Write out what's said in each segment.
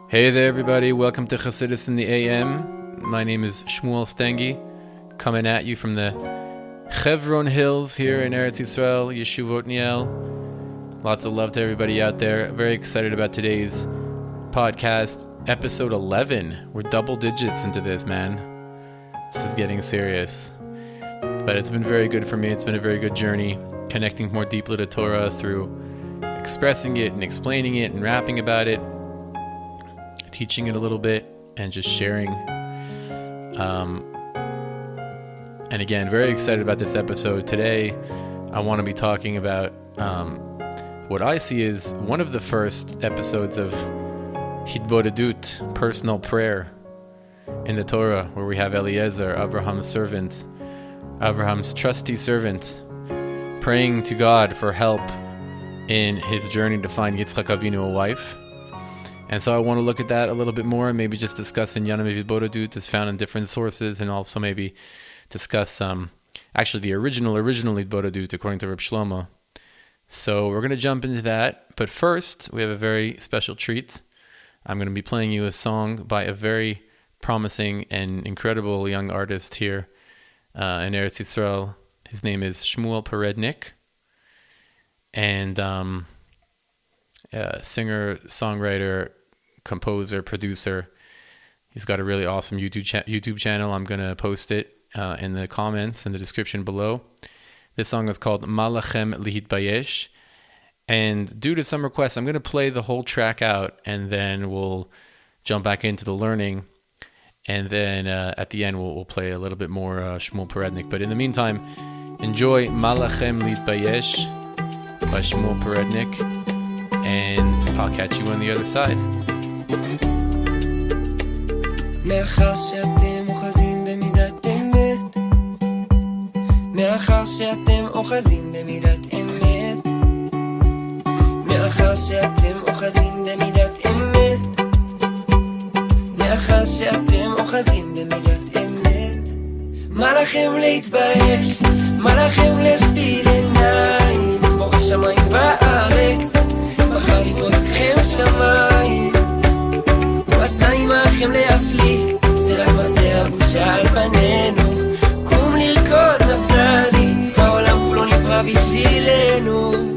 Hey there, everybody. Welcome to Chassidus in the AM. My name is Shmuel Stengi, coming at you from the Chevron Hills here in Eretz Yisrael, Yeshuvot Niel. Lots of love to everybody out there. Very excited about today's podcast, episode 11. We're double digits into this, man. This is getting serious. But it's been very good for me. It's been a very good journey, connecting more deeply to Torah through expressing it and explaining it and rapping about it, teaching it a little bit, and just sharing. And again, very excited about this episode. Today, I want to be talking about what I see is one of the first episodes of Hitbodedut, personal prayer in the Torah, where we have Eliezer, Abraham's servant, Abraham's trusty servant, praying to God for help in his journey to find Yitzchak Avinu a wife. And so I want to look at that a little bit more and maybe just discuss in Yanam Hitbodedut is found in different sources, and also maybe discuss actually the original Hitbodedut according to Reb Shlomo. So we're going to jump into that. But first, we have a very special treat. I'm going to be playing you a song by a very promising and incredible young artist here in Eretz Yisrael. His name is Shmuel Perednik. And singer, songwriter, composer, producer. He's got a really awesome YouTube channel. I'm going to post it in the comments, in the description below. This song is called Malachem Lihitbayesh. And due to some requests, I'm going to play the whole track out, and then we'll jump back into the learning. And then at the end, we'll play a little bit more Shmuel Perednik. But in the meantime, enjoy Malachem Lihitbayesh by Shmuel Perednik. And I'll catch you on the other side. מאחר שאתם אוחזים במידת אמת, מאחר שאתם אוחזים במידת אמת, מאחר שאתם אוחזים במידת אמת, מאחר שאתם אוחזים במידת אמת, מה לכם להתבייש? מה לכם להשפיל עיניים? בורא שמיים וארץ, בחר לבנות אתכם שמיים, הוא עשה עמכם להפליא, זה רק מסע הבושה על פנינו, קום לרקוד נפתלי, העולם כולו נברא בשבילנו.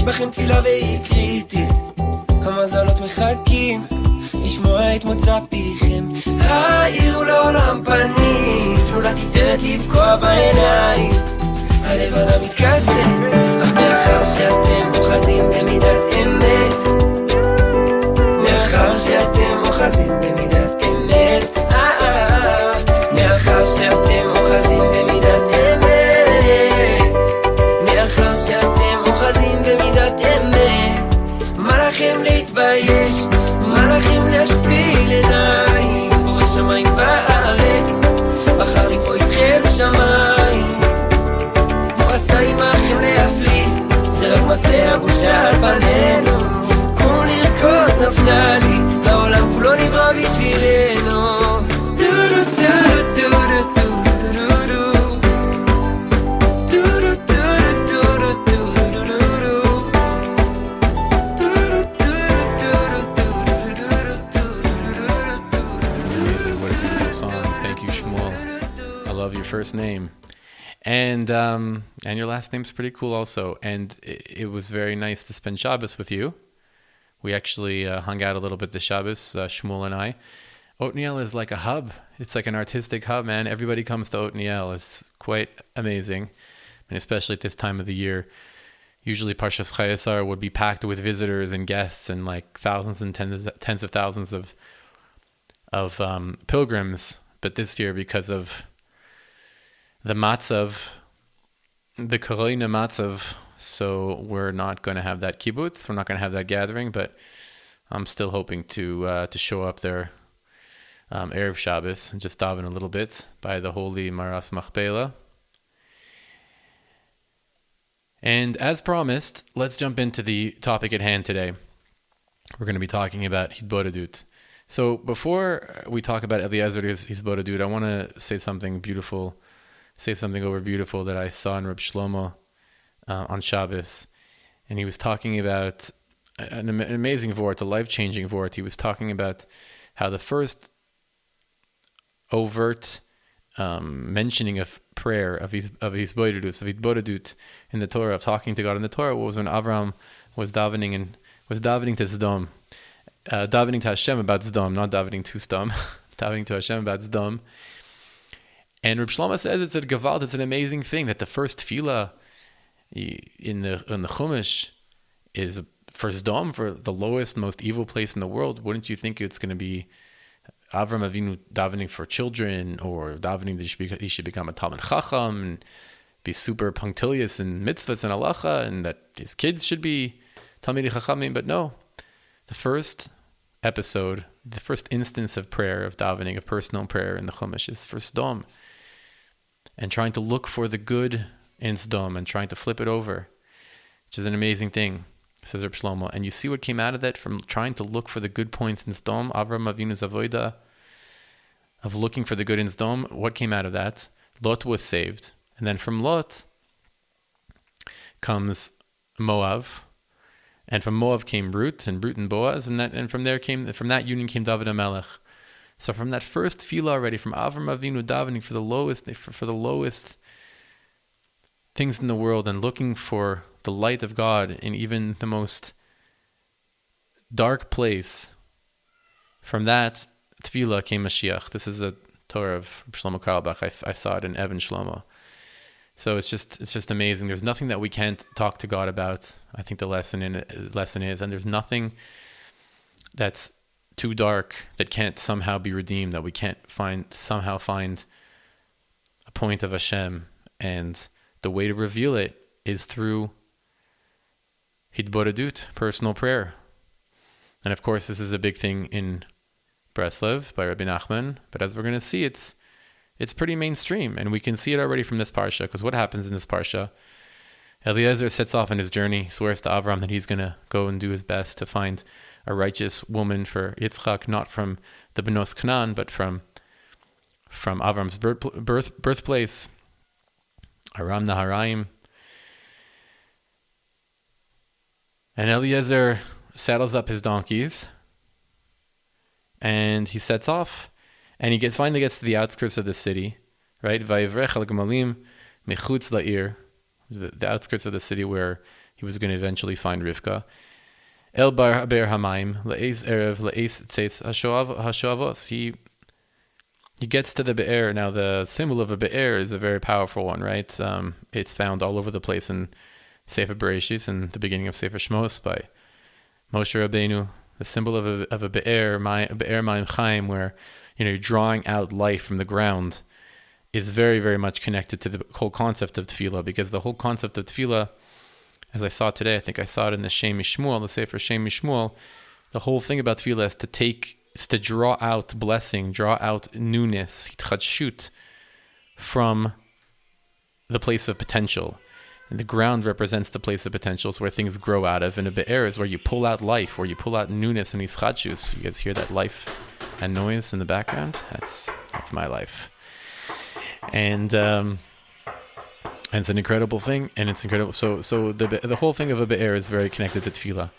בכם תפילה והיא קריטית, המזלות מחכים לשמוע את מוצא פיכם, העירו לעולם פנים, תנו לתפארת לבקוע בעיניים, הלבנה מתכסת, אך מאחר שאתם אוחזים במידת אמת, מאחר שאתם אוחזים במידת אמת, מאחר שאתם אוחזים במידת אמת, מאחר שאתם אוחזים במידת אמת, מה לכם להתבייש? מה לכם להשפיל עיניים? בורא שמיים בארץ, בחר לברוא איתכם שמיים, הוא עשה עמכם להפליא, זה רק מסע הבושה על פנינו, קום לרקוד נפתלי, העולם כולו נברא בשבילנו. First name, and your last name's pretty cool also, and it was very nice to spend Shabbos with you. We actually hung out a little bit this Shabbos, Shmuel and I. Otniel is like a hub. It's like an artistic hub, man. Everybody comes to Otniel. It's quite amazing, and especially at this time of the year. Usually Parshas Chayei Sarah would be packed with visitors and guests and like thousands and tens of thousands of pilgrims, but this year, because of the matzav, the korona matzav, so we're not going to have that kibbutz, we're not going to have that gathering, but I'm still hoping to show up there Erev Shabbos and just daven a little bit by the holy Maras Machpelah. And as promised, let's jump into the topic at hand today. We're going to be talking about Hitbodedut. So before we talk about Eliezer's Hitbodedut, I want to say something beautiful that I saw in Reb Shlomo on Shabbos. And he was talking about an amazing vort, a life-changing vort. He was talking about how the first overt mentioning of prayer, of Hitbodedut in the Torah, of talking to God in the Torah, was when Avraham was davening to Sdom, davening to Hashem about Sdom, not davening to Sdom, davening to Hashem about Sdom. And Reb Shlomo says it's a Gevalt, it's an amazing thing that the first tefillah in the Chumash is for Sdom, for the lowest, most evil place in the world. Wouldn't you think it's going to be Avram Avinu davening for children, or davening that he should become a Talmid Chacham and be super punctilious in mitzvahs and halacha, and that his kids should be Talmidei Chachamim? But no, the first episode, the first instance of prayer, of davening, of personal prayer in the Chumash is for Sdom, and trying to look for the good in Sdom and trying to flip it over, which is an amazing thing, says Reb Shlomo. And you see what came out of that from trying to look for the good points in Sdom, Avram Avinu's avodah, of looking for the good in Sdom. What came out of that? Lot was saved. And then from Lot comes Moab. And from Moab came Ruth and Boaz. And from that union came David HaMelech. So from that first tefillah already, from Avram Avinu davening for the lowest things in the world and looking for the light of God in even the most dark place, from that tefillah came Mashiach. This is a Torah of Shlomo Karlbach. I saw it in Evan Shlomo. So it's just amazing. There's nothing that we can't talk to God about. I think the lesson is, and there's nothing that's too dark that can't somehow be redeemed, that we can't somehow find a point of Hashem. And the way to reveal it is through Hitbodedut, personal prayer. And of course, this is a big thing in Breslev by Rabbi Nachman, but as we're going to see, it's pretty mainstream, and we can see it already from this Parsha, because what happens in this Parsha? Eliezer sets off on his journey, he swears to Avram that he's going to go and do his best to find a righteous woman for Yitzchak, not from the Benos Canaan, but from Avram's birthplace, Aram Naharaim. And Eliezer saddles up his donkeys, and he sets off, and he finally gets to the outskirts of the city, right? Vayivrech al Gemalim mechutz la'ir, the outskirts of the city where he was going to eventually find Rivka. El bar be'er hamayim la'es erev la'es tzeitz hashoavos. He gets to the be'er. Now, the symbol of a be'er is a very powerful one, right? It's found all over the place in Sefer Bereshis and the beginning of Sefer Shmos by Moshe Rabbeinu. The symbol of a be'er ma'im chaim, where you're drawing out life from the ground, is very, very much connected to the whole concept of tefillah, because the whole concept of tefillah, as I saw today, I think I saw it in the Shem Mishmuel, the Sefer Shem Mishmuel, the whole thing about tefillah is to draw out blessing, draw out newness, hitchadshut, from the place of potential. And the ground represents the place of potential. It's where things grow out of. And a be'er is where you pull out life, where you pull out newness and ischadshus. You guys hear that life and noise in the background? That's my life. And it's an incredible thing, and it's incredible. So the whole thing of a be'er is very connected to tefillah.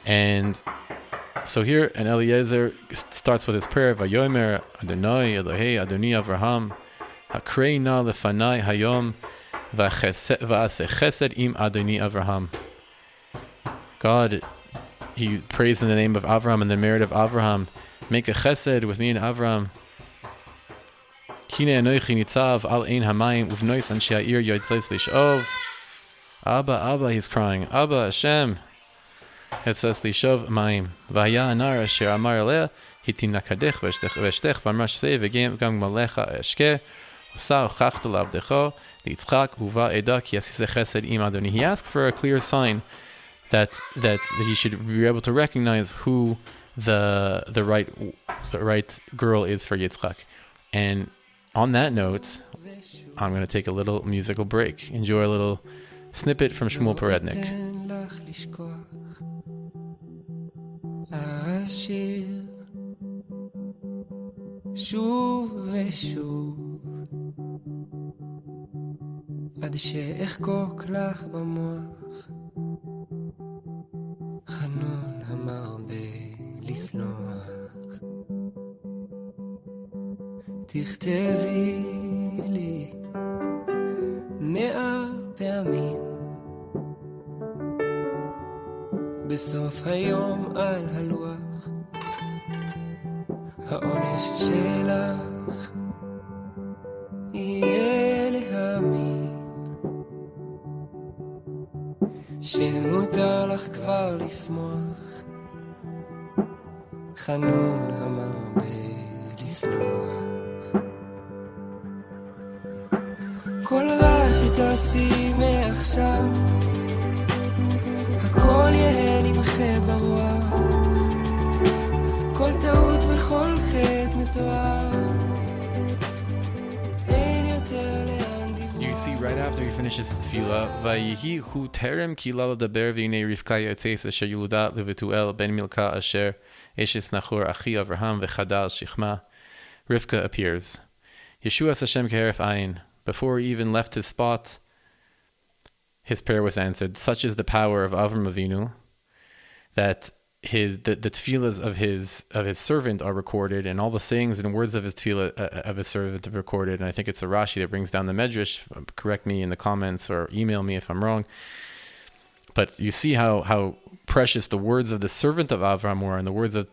And so here, and Eliezer starts with his prayer, Vayomer Adonai Elohei Adoni Avraham Hakrei na lefanai hayom va'aseh chesed im Adoni Avraham. God, he prays in the name of Avraham and the merit of Avraham. Make a chesed with me and Avraham. Kine anoichi nitzav al ein hamayim uvnois anshe ha'ir yotzos lishov. Abba, he's crying. Abba, Hashem. Yotzos lishov mayim. V'haya anar asher amar aleh hitinakadech v'shtech v'amar shsei v'gam malecha eshke v'sa uchachta l'abdecho litzchak uva eda ki yasise chesed im Adoni. He asks for a clear sign that he should be able to recognize who the right girl is for Yitzchak. And on that note, I'm going to take a little musical break. Enjoy a little snippet from Shmuel Perednik. שוב ושוב עד שאחקוק לך במוח חנון המרבה לסלוח תכתבי לי 100 פעמים בסוף היום על הלוח העונש שלך יהיה להאמין שמותר לך כבר לשמוח חנון המרבה לסלוח כל רע שתעשי מעכשיו הכל יהיה נמחה ברוח כל טעות וכל חטא מתואר אין יותר לאן לברוח. You see, right after he finishes his tefillah, Vayihi hu terem ki la ledaber v'inei Rivka yotzeis asher yuludat levetuel ben Milka asher eshes Nachor achi Avraham v'chadal shichma. Rivka appears. Yeshuas Hashem keheref ayin. Before he even left his spot, his prayer was answered. Such is the power of Avram Avinu that the tefillahs of his servant are recorded, and all the sayings and words of his tefillah of his servant are recorded. And I think it's a Rashi that brings down the Medrash. Correct me in the comments or email me if I'm wrong. But you see how precious the words of the servant of Avram were, and the words of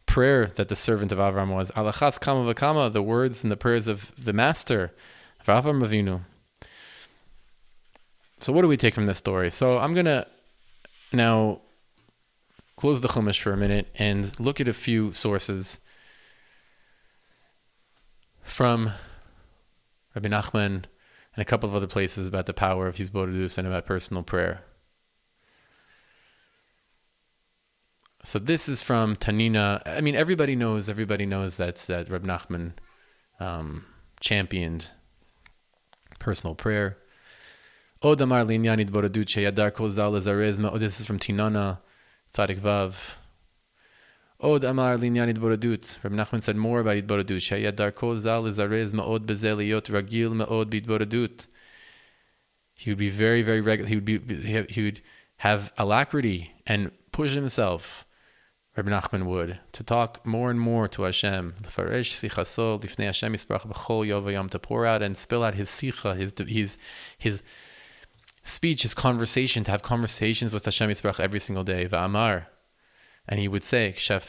prayer that the servant of Avram was. Alachas kama v'kama, the words and the prayers of the master of Avram Avinu. So what do we take from this story? So I'm gonna now close the Chumash for a minute and look at a few sources from Rabbi Nachman and a couple of other places about the power of Hisbodedus and about personal prayer. So this is from Tanina. I mean, everybody knows that Rabbi Nachman championed personal prayer. This is from Tinana. Tzadik Vav. Od Amar Linyan Idboradut. Rabbi Nachman said more about Idboradut. Sheyad Darko Zal Izarez Ma'od Bezel Yot Ragil Ma'od Bidboradut. He would be very, very regular. He would have alacrity and push himself. Rabbi Nachman would to talk more and more to Hashem. L'faresh sichaso lifnei Hashem yisparach b'chol yom v'yom, to pour out and spill out his sicha, his speech, his conversation, to have conversations with Hashem Yisbarach every single day. Va'amar, and he would say, even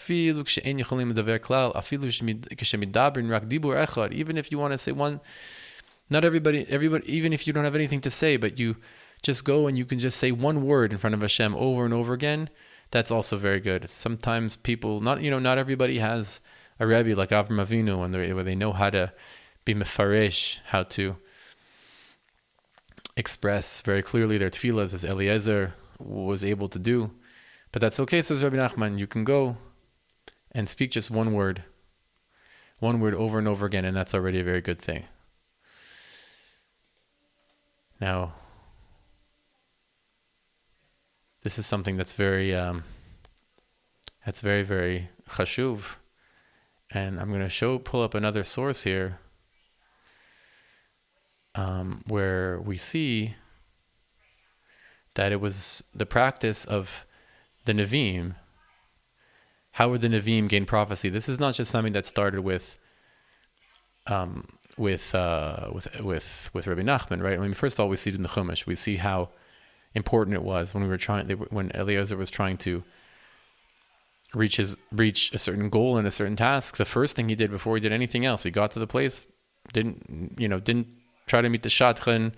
if you want to say one, not everybody, even if you don't have anything to say, but you just go and you can just say one word in front of Hashem over and over again, that's also very good. Sometimes people, not everybody has a Rebbe like Avram Avinu, where they know how to be mefaresh, how to express very clearly their tefillahs, as Eliezer was able to do. But that's okay, says Rabbi Nachman. You can go and speak just one word over and over again, and that's already a very good thing. Now, this is something that's very very chashuv, and I'm going to pull up another source here. Where we see that it was the practice of the Nevi'im. How would the Nevi'im gain prophecy? This is not just something that started with Rabbi Nachman, right? I mean, first of all, we see it in the Chumash. We see how important it was when Eliezer was trying to reach a certain goal and a certain task. The first thing he did before he did anything else, he got to the place, didn't try to meet the shadchan.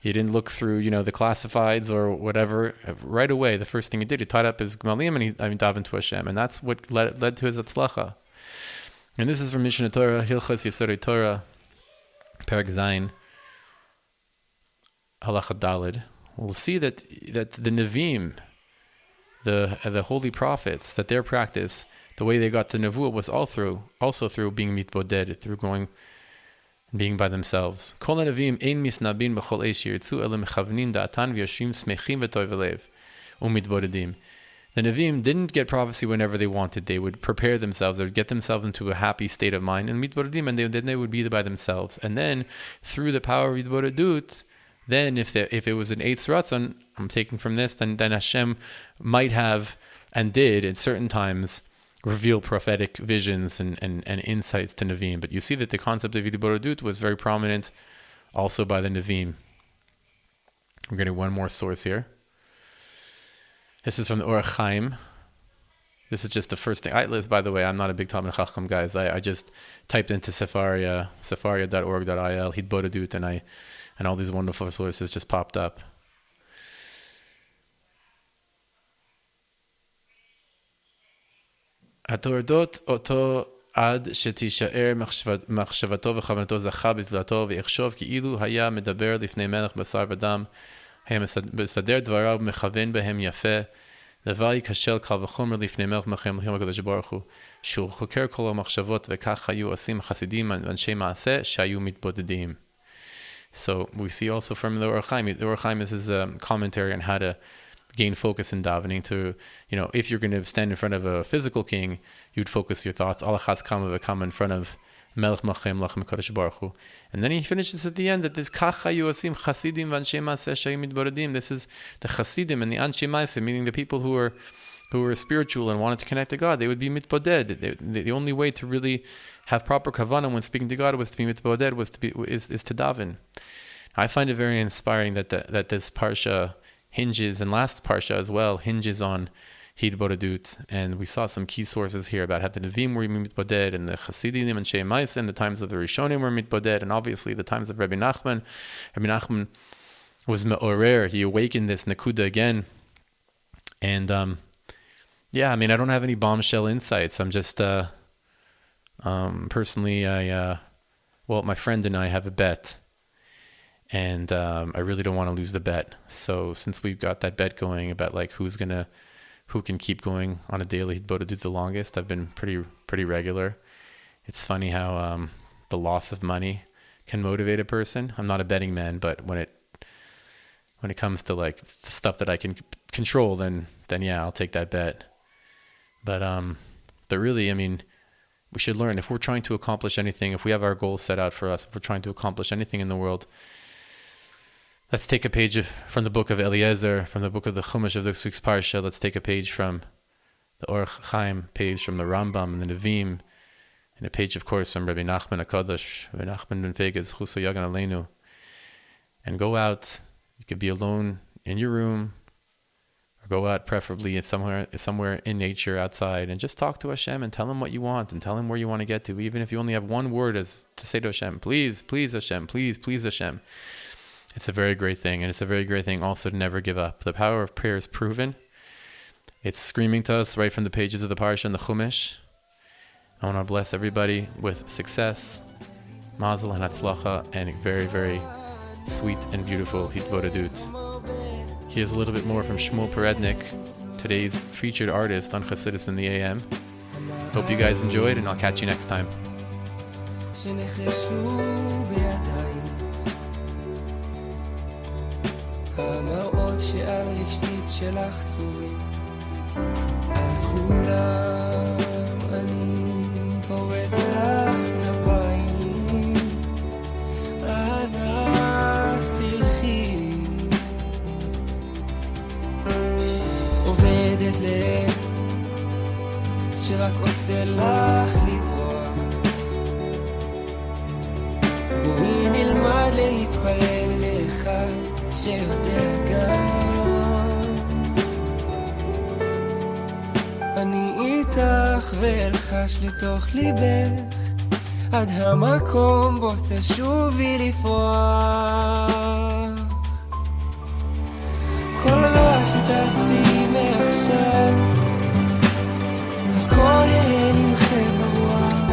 He didn't look through, the classifieds or whatever. Right away, the first thing he did, he tied up his gemalim and he davened to Hashem, and that's what led to his atzlacha. And this is from Mishnah Torah, Hilchos Yesodei Torah, Perek Zayin, Halacha Daled. We'll see that the Nevi'im, the holy prophets, that their practice, the way they got the nevuah was also through being mitboded, through going being by themselves. Kol hanavim ein misnabin b'chol eish yirtzu ela mechavnin da'atan v'yoshvim smechim v'toiv halev u'mitbodedim. The Nevi'im didn't get prophecy whenever they wanted. They would prepare themselves. They would get themselves into a happy state of mind. And mitbodedim, and then they would be by themselves. And then, through the power of mitbodedut, then if it was an eitz ratzon, I'm taking from this, then Hashem might have, and did, in certain times, reveal prophetic visions and insights to Nevi'im. But you see that the concept of mitbodedut was very prominent also by the Nevi'im. We're getting one more source here. This is from the Orach Chaim. This is just the first thing. By the way, I'm not a big Talmud Chacham, guys. I just typed into Sefaria, sefaria.org.il, Hitbodedut, and all these wonderful sources just popped up. התורדות אותו עד שתישאר מחשבתו וכוונתו זכה בתפילתו ויחשוב כאילו היה מדבר לפני מלך בשר ודם, היה מסדר דבריו ומכוון בהם יפה, דבר ייכשל קל וחומר לפני מלך מלכים הקדוש ברוך הוא, שהוא חוקר כל המחשבות, וכך היו עושים חסידים ואנשי מעשה שהיו מתבודדים. So we see also from the Orach Chaim. The Orach Chaim is his commentary on how to gain focus in davening. To, if you're going to stand in front of a physical king, you'd focus your thoughts. Allah has come in front of Melech Malchim Lachem Kadosh Baruch Hu. And then he finishes at the end that this Kach Hayu Asim Chasidim V'Anshei Maaseh Shayim Mitbodedim. This is the Chasidim and the Anshei Maaseh, meaning the people who were spiritual and wanted to connect to God. They would be mitboded. The only way to really have proper kavanah when speaking to God was to be mitboded, is to daven. I find it very inspiring that this parsha hinges, and last parsha as well, hinges on hitbodedut. And we saw some key sources here about how the Nevi'im were mitboded, and the Chasidim and Shei Maaseh, and the times of the Rishonim were mitboded, and obviously the times of Rabbi Nachman. Rabbi Nachman was me'orer. He awakened this nakuda again. And I don't have any bombshell insights. I'm just personally, my friend and I have a bet, and I really don't want to lose the bet. So since we've got that bet going about like who can keep going on a daily hitbodedut the longest, I've been pretty regular. It's funny how the loss of money can motivate a person. I'm not a betting man, but when it comes to like stuff that I can control, then yeah, I'll take that bet. But really, we should learn, if we're trying to accomplish anything, if we have our goals set out for us, if we're trying to accomplish anything in the world, let's take a page from the book of Eliezer, from the book of the Chumash of this week's Parsha. Let's take a page from the Orach Chaim, page from the Rambam and the Nevi'im, and a page, of course, from Rabbi Nachman HaKadosh, Rabbi Nachman ben Vegas, Chusa Yagan Aleinu, and go out. You could be alone in your room, or go out preferably somewhere in nature outside, and just talk to Hashem and tell him what you want and tell him where you want to get to, even if you only have one word to say to Hashem, please Hashem, please Hashem. It's a very great thing, and it's a very great thing also to never give up. The power of prayer is proven. It's screaming to us right from the pages of the Parsha and the Chumash. I want to bless everybody with success, mazel and hatzlacha, and very, very sweet and beautiful hitbodedut. Here's a little bit more from Shmuel Perednik, today's featured artist on Chassidus in the AM. Hope you guys enjoyed, and I'll catch you next time. המראות שעל רשתית שלך צורים על כולם אני פורס לך כפיים אנא סלחי עובדת לב שרק עושה לך לברוח בואי נלמד להתפלל לך שיודע גם אני איתך ואלחש לתוך ליבך עד המקום בו תשובי לפרוח כל רע שתעשי מעכשיו הכל יהיה נמחה ברוח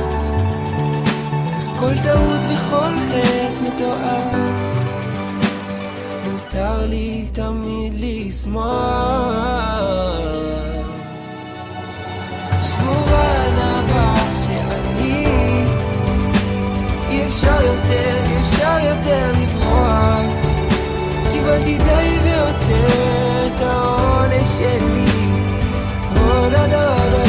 כל טעות וכל חטא מתואר מותר לי תמיד לשמוח שבורה נאווה שאני אי אפשר יותר יותר לברוח, קיבלתי די ויותר את העונש שלי. דה דה דה